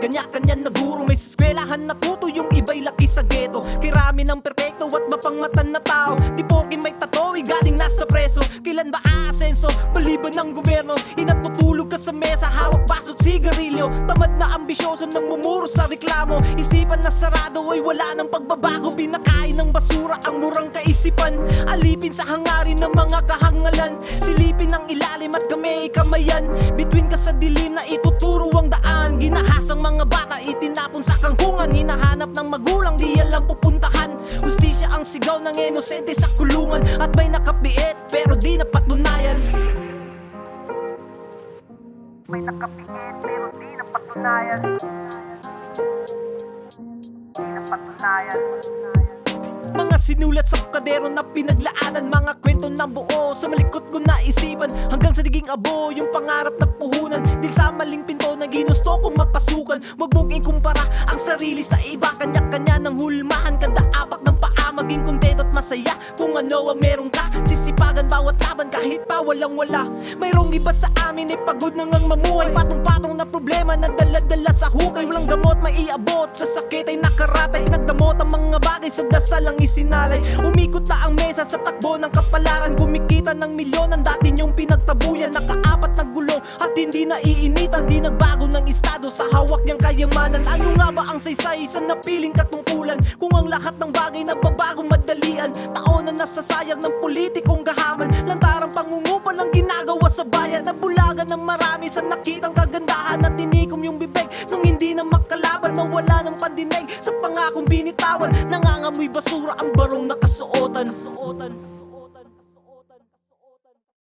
kanya-kanya na guro. May seskwelahan natuto, yung iba'y laki sa ghetto. Kirami ng perpekto at mapangmatan na tao. Di porke may tato, galing nasa preso. Kailan ba aasenso? Baliban ng gobyerno. Inatutulog ka sa mesa, hawak baso't sigarilyo. Tamad na ambisyoso nang mumuro sa reklamo. Isipan na sarado ay wala ng pagbabago. Pinakain ng basura ang murang kaisipan. Alipin sa hangarin ng mga kahangalan. Silipin ang ilalim at kami kamayan. Bituin ka sa dilim na ituturo ang daan. Ginahasang mga bata itinapon sa kangkungan. Hinahanap ng magulang di alam pupuntahan. Hustisya ang sigaw ng inosente sa kulungan. At may nakapiit pero di napatunayan. May nakapiit pero di napatunayan. Di napatunayan. Mga sinulat sa kadero na pinaglaanan. Mga kwento ng buo sa malikot ko naisipan. Hanggang sa naging abo yung pangarap na puhunan. Dil sa maling pinto na ginusto kong mapasukan. Wag mong ikumpara ang sarili sa iba. Kanya-kanya ng hulmahan. Kada apak ng paa maging kontento at masaya. Kung ano ang meron ka, sisipagan bawat laban kahit pa walang wala. Mayroong iba sa amin ay pagod na ngang mamuhay. Patong-patong na problema na dala-dala sa hukay. Walang gamot maiabot, sa sakit ay nakaratay. Nagdamot ang mga bagay sa dasal ang isinalay. Umikot na ang mesa sa takbo ng kapalaran. Kumikita ng milyon ang dati niyong pinagtabuyan. Nakaapat na gulong at hindi naiinitan. Di nagbago ng estado sa hawak niyang kayamanan. Ano nga ba ang saysay sa napiling katungkulan? Kung ang lahat ng bagay na babagong madalian. Taon na nasasayang ng politikong gahaman. Lantarang pangungupan ang ginagawa sa bayan. Nabulagan ng marami sa nakitang kagandahan. At tinikom yung bibig nung hindi na makalaban. Nawala ng pandinig sa pangakong binitawan. Nangangamoy basura ang barong nakasuotan.